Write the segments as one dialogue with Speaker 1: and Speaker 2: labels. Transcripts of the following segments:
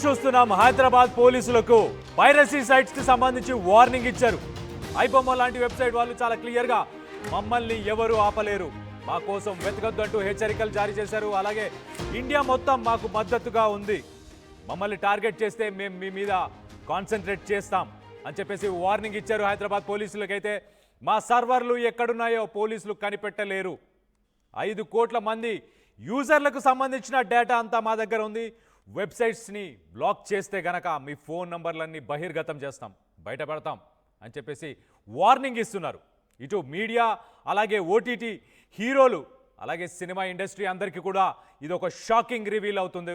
Speaker 1: చూస్తున్నాం. హైదరాబాద్ పోలీసులకు piracy sites కి సంబంధించి వార్నింగ్ ఇచ్చారు. ఐబొమ్మ లాంటి వెబ్సైట్ వాళ్ళు చాలా క్లియర్ గా మమ్మల్ని ఎవరు ఆపలేరు, మా కోసం వెతకద్దు అంటూ హెచ్చరికలు జారీ చేశారు. అలాగే ఇండియా మొత్తం మాకు మద్దతుగా ఉంది, మమ్మల్ని టార్గెట్ చేస్తే మేము మీ మీద కాన్సన్ట్రేట్ చేస్తాం అని చెప్పేసి వార్నింగ్ ఇచ్చారు. హైదరాబాద్ పోలీసులకైతే మా సర్వర్లు ఎక్కడున్నాయో పోలీసులు కనిపెట్టలేరు, 5 కోట్ల మంది యూజర్లకు సంబంధించిన డేటా అంతా మా దగ్గర ఉంది, వెబ్సైట్స్ని బ్లాక్ చేస్తే గనక మీ ఫోన్ నంబర్లన్నీ బహిర్గతం చేస్తాం, బయటపడతాం అని చెప్పేసి వార్నింగ్ ఇస్తున్నారు. ఇటు మీడియా అలాగే ఓటీటీ హీరోలు అలాగే సినిమా ఇండస్ట్రీ అందరికీ కూడా ఇది ఒక షాకింగ్ రివీల్ అవుతుంది.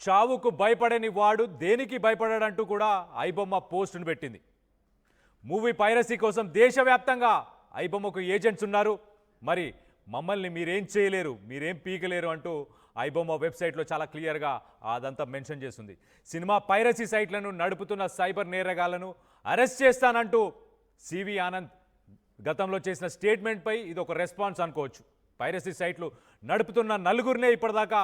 Speaker 1: చావుకు భయపడని వాడు దేనికి భయపడాడంటూ కూడా ఐబొమ్మ పోస్టును పెట్టింది. మూవీ పైరసీ కోసం దేశవ్యాప్తంగా ఐబొమ్మకు ఏజెంట్స్ ఉన్నారు, మరి మమ్మల్ని మీరేం చేయలేరు, మీరేం పీకలేరు అంటూ ఐబొమ్మ వెబ్సైట్లో చాలా క్లియర్గా అదంతా మెన్షన్ చేస్తుంది. సినిమా పైరసీ సైట్లను నడుపుతున్న సైబర్ నేరగాళ్లను అరెస్ట్ చేస్తానంటూ సివి ఆనంద్ గతంలో చేసిన స్టేట్మెంట్పై ఇది ఒక రెస్పాన్స్ అనుకోవచ్చు. పైరసీ సైట్లు నడుపుతున్న నలుగురినే ఇప్పటిదాకా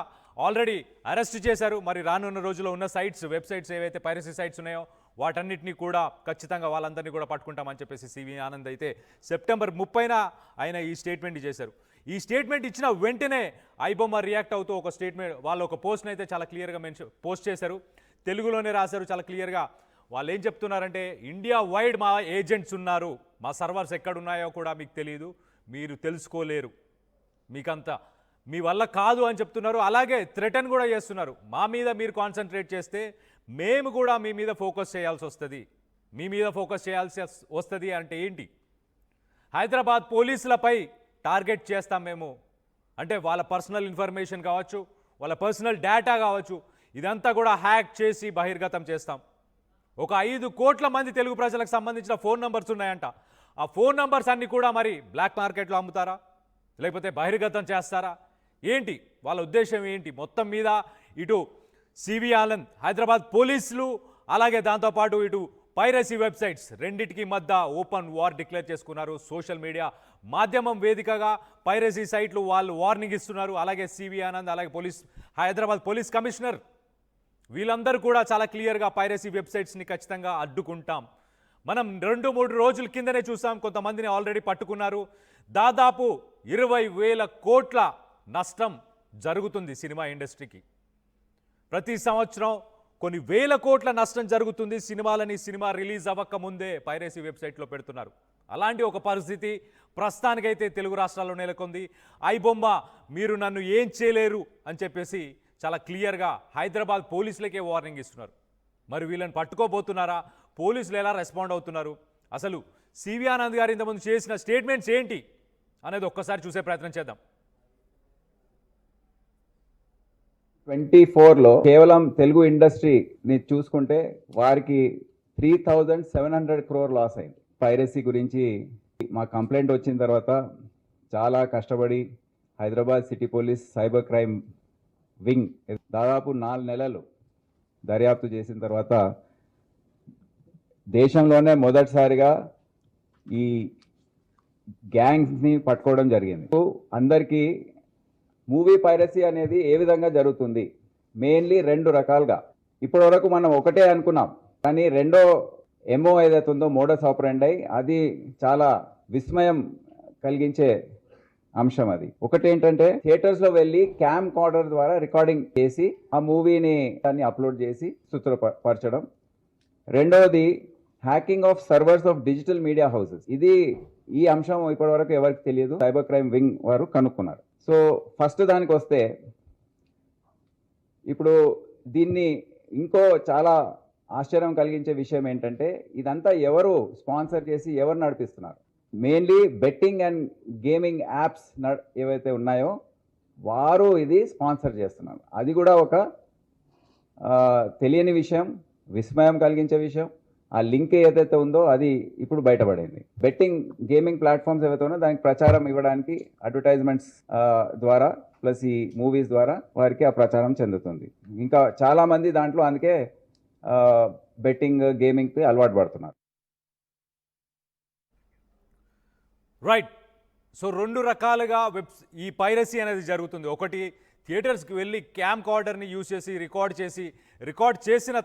Speaker 1: ఆల్రెడీ అరెస్ట్ చేశారు. మరి రానున్న రోజుల్లో ఉన్న సైట్స్ వెబ్సైట్స్ ఏవైతే పైరసీ సైట్స్ ఉన్నాయో వాటన్నిటినీ కూడా ఖచ్చితంగా వాళ్ళందరినీ కూడా పట్టుకుంటామని చెప్పేసి సివి ఆనంద్ అయితే సెప్టెంబర్ 30న ఆయన ఈ స్టేట్మెంట్ చేశారు. ఈ స్టేట్మెంట్ ఇచ్చిన వెంటనే ఐబొమ్మ రియాక్ట్ అవుతూ ఒక స్టేట్మెంట్ వాళ్ళు ఒక పోస్ట్ని అయితే చాలా క్లియర్గా పోస్ట్ చేశారు. తెలుగులోనే రాశారు చాలా క్లియర్గా. వాళ్ళు ఏం చెప్తున్నారంటే, ఇండియా వైడ్ మా ఏజెంట్స్ ఉన్నారు, మా సర్వర్స్ ఎక్కడున్నాయో కూడా మీకు తెలియదు, మీరు తెలుసుకోలేరు, మీకంతా మీ వల్ల కాదు అని చెప్తున్నారు. అలాగే థ్రెటన్ కూడా చేస్తున్నారు, మా మీద మీరు కాన్సన్ట్రేట్ చేస్తే మేము కూడా మీ మీద ఫోకస్ చేయాల్సి వస్తుంది, మీ మీద ఫోకస్ చేయాల్సి వస్తుంది అంటే ఏంటి, హైదరాబాద్ పోలీసులపై టార్గెట్ చేస్తాం మేము అంటే వాళ్ళ పర్సనల్ ఇన్ఫర్మేషన్ కావచ్చు, వాళ్ళ పర్సనల్ డేటా కావచ్చు, ఇదంతా కూడా హ్యాక్ చేసి బహిర్గతం చేస్తాం. ఒక 5 కోట్ల మంది తెలుగు ప్రజలకు సంబంధించిన ఫోన్ నంబర్స్ ఉన్నాయంట. ఆ ఫోన్ నంబర్స్ అన్నీ కూడా మరి బ్లాక్ మార్కెట్లో అమ్ముతారా, లేకపోతే బహిర్గతం చేస్తారా, ఏంటి వాళ్ళ ఉద్దేశం ఏంటి? మొత్తం మీద ఇటు సివి ఆనంద్ హైదరాబాద్ పోలీసులు అలాగే దాంతోపాటు ఇటు పైరసీ వెబ్సైట్స్ రెండింటికి మధ్య ఓపెన్ వార్ డిక్లేర్ చేసుకున్నారు. సోషల్ మీడియా మాధ్యమం వేదికగా పైరసీ సైట్లు వాళ్ళు వార్నింగ్ ఇస్తున్నారు. అలాగే సివి ఆనంద్ అలాగే హైదరాబాద్ పోలీస్ కమిషనర్ వీళ్ళందరూ కూడా చాలా క్లియర్గా పైరసీ వెబ్సైట్స్ని ఖచ్చితంగా అడ్డుకుంటాం. మనం 2-3 రోజుల కిందనే చూసాం, కొంతమందిని ఆల్రెడీ పట్టుకున్నారు. దాదాపు 20,000 కోట్ల నష్టం జరుగుతుంది సినిమా ఇండస్ట్రీకి. ప్రతి సంవత్సరం కొన్ని వేల కోట్ల నష్టం జరుగుతుంది. సినిమా రిలీజ్ అవ్వక ముందే పైరసీ వెబ్సైట్లో పెడుతున్నారు. అలాంటి ఒక పరిస్థితి ప్రస్తుతానికైతే తెలుగు రాష్ట్రాల్లో నెలకొంది. ఐబొమ్మ మీరు నన్ను ఏం చేయలేరు అని చెప్పేసి చాలా క్లియర్గా హైదరాబాద్ పోలీసులకే వార్నింగ్ ఇస్తున్నారు. మరి వీళ్ళని పట్టుకోబోతున్నారా, పోలీసులు ఎలా రెస్పాండ్ అవుతున్నారు, అసలు సివి ఆనంద్ గారు ఇంతకుముందు చేసిన స్టేట్మెంట్స్ ఏంటి అనేది ఒక్కసారి చూసే ప్రయత్నం చేద్దాం.
Speaker 2: 24లో కేవలం తెలుగు ఇండస్ట్రీని చూసుకుంటే వారికి 3,700 crore లాస్ అయింది. పైరసీ గురించి మా కంప్లైంట్ వచ్చిన తర్వాత చాలా కష్టపడి Hyderabad city police cyber crime wing దాదాపు 4 నెలలు దర్యాప్తు చేసిన తర్వాత దేశంలోనే మొదటిసారిగా ఈ గ్యాంగ్స్ని పట్టుకోవడం జరిగింది. అందరికీ మూవీ పైరసీ అనేది ఏ విధంగా జరుగుతుంది, మెయిన్లీ 2 రకాలుగా. ఇప్పటి వరకు మనం ఒకటే అనుకున్నాం, కానీ రెండో ఎంఓ ఏదైతే ఉందో మోడస్ ఆపరెండై అది చాలా విస్మయం కలిగించే అంశం. అది ఒకటి ఏంటంటే థియేటర్స్ లో వెళ్ళి క్యామ్ కార్డర్ ద్వారా రికార్డింగ్ చేసి ఆ మూవీని దాన్ని అప్లోడ్ చేసి చిత్రపరచడం. రెండవది hacking of servers of digital media houses. ఈ అంశం ఇప్పటి వరకు ఎవరికి తెలియదు, సైబర్ క్రైమ్ వింగ్ వారు కనుక్కున్నారు. సో ఫస్ట్ దానికి వస్తే, ఇప్పుడు దీన్ని ఇంకో చాలా ఆశ్చర్యం కలిగించే విషయం ఏంటంటే ఇదంతా ఎవరు స్పాన్సర్ చేసి ఎవరు నడిపిస్తున్నారు. Mainly betting and gaming apps ఏవైతే ఉన్నాయో వారు ఇది స్పాన్సర్ చేస్తున్నారు. అది కూడా ఒక తెలియని విషయం, విస్మయం కలిగించే విషయం. ఆ లింక్ ఏదైతే ఉందో అది ఇప్పుడు బయటపడింది. బెట్టింగ్ గేమింగ్ ప్లాట్ఫామ్స్ ఏవైతే ఉన్నాయో దానికి ప్రచారం ఇవ్వడానికి అడ్వర్టైజ్మెంట్స్ ద్వారా ప్లస్ ఈ మూవీస్ ద్వారా వారికి ఆ ప్రచారం చెందుతుంది. ఇంకా చాలామంది దాంట్లో అందుకే బెట్టింగ్ గేమింగ్కి అలవాటు పడుతున్నారు.
Speaker 1: రైట్. సో 2 రకాలుగా ఈ పైరసీ అనేది జరుగుతుంది. ఒకటి థియేటర్స్కి వెళ్ళి క్యామ్ కార్డర్ని యూజ్ చేసి రికార్డ్ చేసిన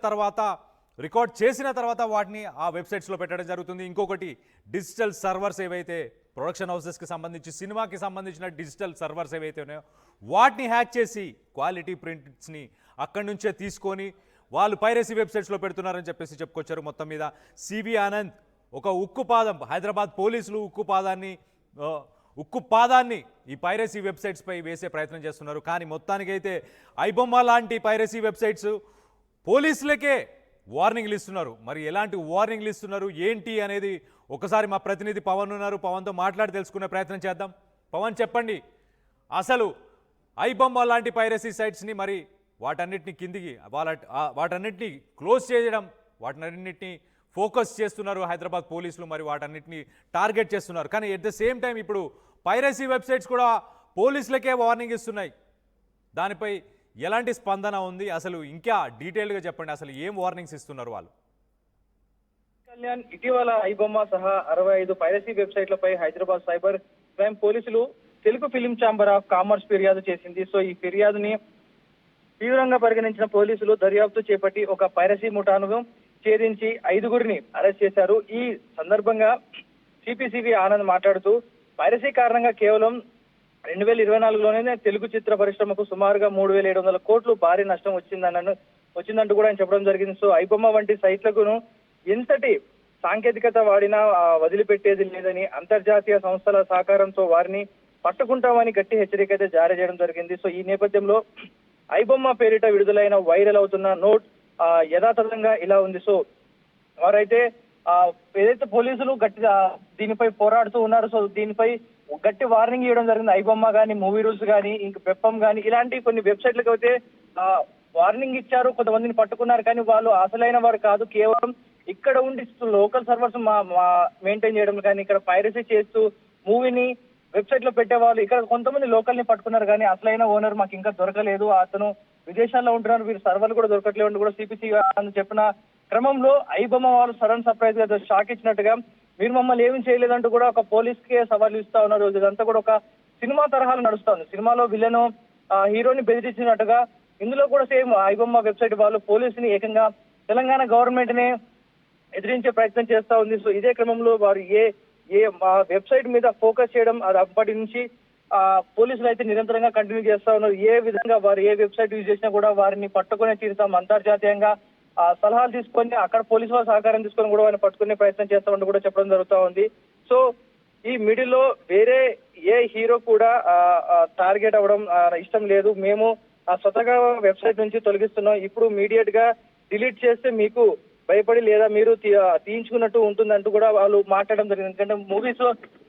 Speaker 1: తర్వాత వాటిని ఆ వెబ్సైట్స్లో పెట్టడం జరుగుతుంది. ఇంకొకటి డిజిటల్ సర్వర్స్ ఏవైతే ప్రొడక్షన్ హౌసెస్కి సంబంధించి సినిమాకి సంబంధించిన డిజిటల్ సర్వర్స్ ఏవైతే ఉన్నాయో వాటిని హ్యాక్ చేసి క్వాలిటీ ప్రింట్స్ని అక్కడి నుంచే తీసుకొని వాళ్ళు పైరసీ వెబ్సైట్స్లో పెడుతున్నారని చెప్పేసి చెప్పుకొచ్చారు. మొత్తం మీద సివి ఆనంద్ ఒక ఉక్కుపాదం, హైదరాబాద్ పోలీసులు ఉక్కుపాదాన్ని ఈ పైరసీ వెబ్సైట్స్పై వేసే ప్రయత్నం చేస్తున్నారు. కానీ మొత్తానికైతే ఐబొమ్మ లాంటి పైరసీ వెబ్సైట్స్ పోలీసులకే వార్నింగ్లు ఇస్తున్నారు. మరి ఎలాంటి వార్నింగ్లు ఇస్తున్నారు ఏంటి అనేది ఒకసారి మా ప్రతినిధి పవన్ ఉన్నారు, పవన్తో మాట్లాడి తెలుసుకునే ప్రయత్నం చేద్దాం. పవన్, చెప్పండి, అసలు ఐబొమ్మ లాంటి పైరసీ సైట్స్ని మరి వాటన్నిటిని క్లోజ్ చేయడం, వాటన్నిటిని ఫోకస్ చేస్తున్నారు హైదరాబాద్ పోలీసులు, మరి వాటన్నిటిని టార్గెట్ చేస్తున్నారు. కానీ ఎట్ ద సేమ్ టైం ఇప్పుడు పైరసీ వెబ్సైట్స్ కూడా పోలీసులకే వార్నింగ్ ఇస్తున్నాయి. దానిపై ఎలాంటి స్పందన ఉంది? అసలు ఇంకా డీటెయిల్గా చెప్పండి, అసలు ఏం వార్నింగ్స్ ఇస్తున్నారు వాళ్ళు?
Speaker 3: కళ్యాణ్, ఇటీవల ఐబొమ్మ సహా 65 పైరసీ వెబ్సైట్లపై హైదరాబాద్ సైబర్ క్రైమ్ పోలీసులు Telugu film chamber of commerce ఫిర్యాదు చేసింది. సో ఈ ఫిర్యాదుని తీవ్రంగా పరిగణించిన పోలీసులు దర్యాప్తు చేపట్టి ఒక పైరసీ ముఠాను ఛేదించి 5గురిని అరెస్ట్ చేశారు. ఈ సందర్భంగా సిపిసివి ఆనంద్ మాట్లాడుతూ పైరసీ కారణంగా కేవలం 2024లోనే తెలుగు చిత్ర పరిశ్రమకు సుమారుగా 3,700 కోట్లు భారీ నష్టం వచ్చిందంటూ కూడా ఆయన చెప్పడం జరిగింది. సో ఐబొమ్మ వంటి సైట్లకును ఎంతటి సాంకేతికత వాడినా వదిలిపెట్టేది లేదని, అంతర్జాతీయ సంస్థల సహకారంతో వారిని పట్టుకుంటామని గట్టి హెచ్చరిక అయితే జారీ చేయడం జరిగింది. సో ఈ నేపథ్యంలో ఐబొమ్మ పేరిట విడుదలైన వైరల్ అవుతున్న నోట్ యథాతథంగా ఇలా ఉంది. సో వారైతే ఏదైతే పోలీసులు గట్టిగా దీనిపై పోరాడుతూ ఉన్నారు, సో దీనిపై గట్టి వార్నింగ్ ఇవ్వడం జరిగింది. ఐబొమ్మ కానీ, మూవీ రూల్స్ కానీ, ఇంకా పెప్పం కానీ ఇలాంటి కొన్ని వెబ్సైట్లకు అయితే వార్నింగ్ ఇచ్చారు. కొంతమందిని పట్టుకున్నారు, కానీ వాళ్ళు అసలైన వారు కాదు. కేవలం ఇక్కడ ఉండి లోకల్ సర్వర్స్ మెయింటైన్ చేయడం కానీ, ఇక్కడ పైరసీ చేస్తూ మూవీని వెబ్సైట్ లో పెట్టే వాళ్ళు ఇక్కడ కొంతమంది లోకల్ ని పట్టుకున్నారు, కానీ అసలైన ఓనర్ మాకు ఇంకా దొరకలేదు. అతను విదేశాల్లో ఉంటున్నారు, వీరు సర్వర్లు కూడా దొరకట్లేదు కూడా సిపిసి చెప్పిన క్రమంలో ఐబొమ్మ వాళ్ళు సడన్ సర్ప్రైజ్ గా షాక్ ఇచ్చినట్టుగా మీరు మమ్మల్ని ఏమీ చేయలేదంటూ కూడా ఒక పోలీస్ కే సవాల్ ఇస్తా ఉన్నారు. ఇదంతా కూడా ఒక సినిమా తరహాలో నడుస్తుంది. సినిమాలో విలన్ హీరోని బెదిరించినట్టుగా ఇందులో కూడా సేమ్ ఐబొమ్మ వెబ్సైట్ వాళ్ళు పోలీసుని ఏకంగా తెలంగాణ గవర్నమెంట్ ని ఎదిరించే ప్రయత్నం చేస్తా ఉంది. సో ఇదే క్రమంలో వారు ఏ వెబ్సైట్ మీద ఫోకస్ చేయడం అది అప్పటి నుంచి పోలీసులు అయితే నిరంతరంగా కంటిన్యూ చేస్తా ఉన్నారు. ఏ విధంగా వారు ఏ వెబ్సైట్ యూజ్ చేసినా కూడా వారిని పట్టుకునే తీరుతాం, అంతర్జాతీయంగా సలహాలు తీసుకొని అక్కడ పోలీసు వాళ్ళ సహకారం తీసుకొని కూడా వారిని పట్టుకునే ప్రయత్నం చేస్తామంటూ కూడా చెప్పడం జరుగుతూ ఉంది. సో ఈ మిడిల్ లో వేరే ఏ హీరో కూడా టార్గెట్ అవ్వడం ఇష్టం లేదు. మేము స్వతగా వెబ్సైట్ నుంచి తొలగిస్తున్నాం. ఇప్పుడు ఇమీడియట్ గా డిలీట్ చేస్తే మీకు భయపడి లేదా మీరు తీయించుకున్నట్టు ఉంటుందంటూ కూడా వాళ్ళు మాట్లాడడం జరిగింది. ఎందుకంటే మూవీస్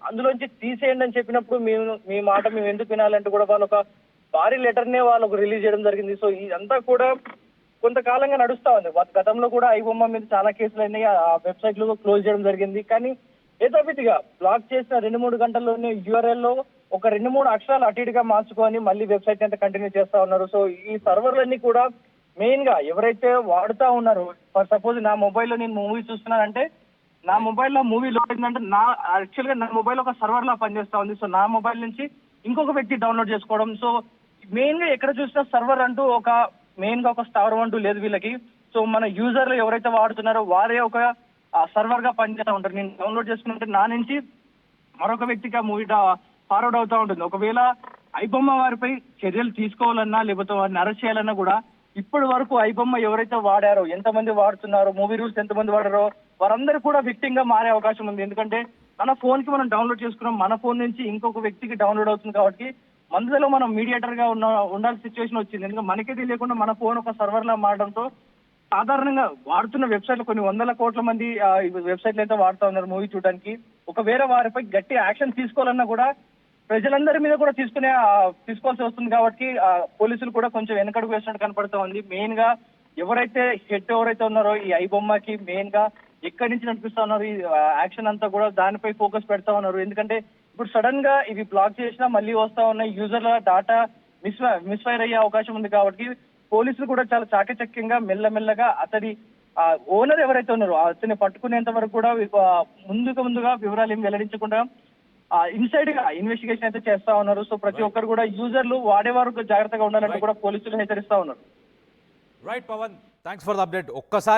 Speaker 3: అందులోంచి తీసేయండి అని చెప్పినప్పుడు మీ మాట మేము ఎందుకు వినాలంటూ కూడా వాళ్ళు ఒక భారీ లెటర్ నే వాళ్ళకు రిలీజ్ చేయడం జరిగింది. సో ఇదంతా కూడా కొంతకాలంగా నడుస్తా ఉంది. గతంలో కూడా ఐబొమ్మ మీద చాలా కేసులు అయినాయి, ఆ వెబ్సైట్లు క్లోజ్ చేయడం జరిగింది. కానీ యథావిధిగా బ్లాక్ చేసిన 2-3 గంటల్లోనే URL లో ఒక 2-3 అక్షరాలు అటు ఇటుగా మార్చుకొని మళ్ళీ వెబ్సైట్ అంతా కంటిన్యూ చేస్తా ఉన్నారు. సో ఈ సర్వర్లన్నీ కూడా మెయిన్ గా ఎవరైతే వాడుతా ఉన్నారో, ఫర్ సపోజ్ నా మొబైల్లో నేను మూవీ చూస్తున్నానంటే నా మొబైల్లో మూవీ లోడ్ అయిందంటే యాక్చువల్ గా నా మొబైల్ ఒక సర్వర్ లా పనిచేస్తా ఉంది. సో నా మొబైల్ నుంచి ఇంకొక వ్యక్తి డౌన్లోడ్ చేసుకోవడం. సో మెయిన్ గా ఎక్కడ చూసినా సర్వర్ అంటూ ఒక మెయిన్ గా ఒక స్టార్ అంటూ లేదు వీళ్ళకి. సో మన యూజర్లు ఎవరైతే వాడుతున్నారో వారే ఒక సర్వర్ గా పనిచేస్తూ ఉంటారు. నేను డౌన్లోడ్ చేసుకుంటే నా నుంచి మరొక వ్యక్తికి ఆ మూవీ ఫార్వర్డ్ అవుతా ఉంటుంది. ఒకవేళ ఐబొమ్మ వారిపై చర్యలు తీసుకోవాలన్నా లేకపోతే వారిని అరెస్ట్ చేయాలన్నా కూడా ఇప్పటి వరకు ఐబొమ్మ ఎవరైతే వాడారో, ఎంతమంది వాడుతున్నారో, మూవీ రూల్స్ ఎంతమంది వాడారో వారందరూ కూడా విక్టిమ్ గా మారే అవకాశం ఉంది. ఎందుకంటే మన ఫోన్ కి మనం డౌన్లోడ్ చేసుకున్నాం, మన ఫోన్ నుంచి ఇంకొక వ్యక్తికి డౌన్లోడ్ అవుతుంది. కాబట్టి మధ్యలో మనం మీడియేటర్ గా ఉండాల్సిన సిచ్యువేషన్ వచ్చింది. ఎందుకంటే మనకే తెలియకుండా మన ఫోన్ ఒక సర్వర్ లా మారడంతో సాధారణంగా వాడుతున్న వెబ్సైట్లు కొన్ని 100 కోట్ల మంది వెబ్సైట్లు అయితే వాడుతూ ఉన్నారు మూవీ చూడడానికి. ఒకవేళ వారిపై గట్టి యాక్షన్ తీసుకోవాలన్నా కూడా ప్రజలందరి మీద కూడా తీసుకోవాల్సి వస్తుంది. కాబట్టి పోలీసులు కూడా కొంచెం వెనకడుగు వేసినట్టు కనపడుతూ ఉంది. మెయిన్ గా ఎవరైతే హెడ్ ఎవరైతే ఉన్నారో ఈ ఐబొమ్మకి మెయిన్ గా ఎక్కడి నుంచి నడిపిస్తా ఉన్నారు ఈ యాక్షన్ అంతా కూడా దానిపై ఫోకస్ పెడతా ఉన్నారు. ఎందుకంటే ఇప్పుడు సడన్ గా ఇవి బ్లాక్ చేసినా మళ్ళీ వస్తా ఉన్నాయి, యూజర్ల డాటా మిస్ఫైర్ అయ్యే అవకాశం ఉంది. కాబట్టి పోలీసులు కూడా చాలా చాకచక్యంగా మెల్లమెల్లగా అతని ఓనర్ ఎవరైతే ఉన్నారో అతన్ని పట్టుకునేంత వరకు కూడా ముందుగా వివరాలు ఏమి వెల్లడించకుండా ఇన్సైడ్ గా ఇన్వెస్టిగేషన్ అయితే చేస్తా ఉన్నారు. సో ప్రతి ఒక్కరు కూడా యూజర్లు వాడేవారు జాగ్రత్తగా ఉండాలంటూ కూడా పోలీసులు హెచ్చరిస్తా ఉన్నారు.
Speaker 1: Right Pawan, thanks for the update. ఒక్కసారి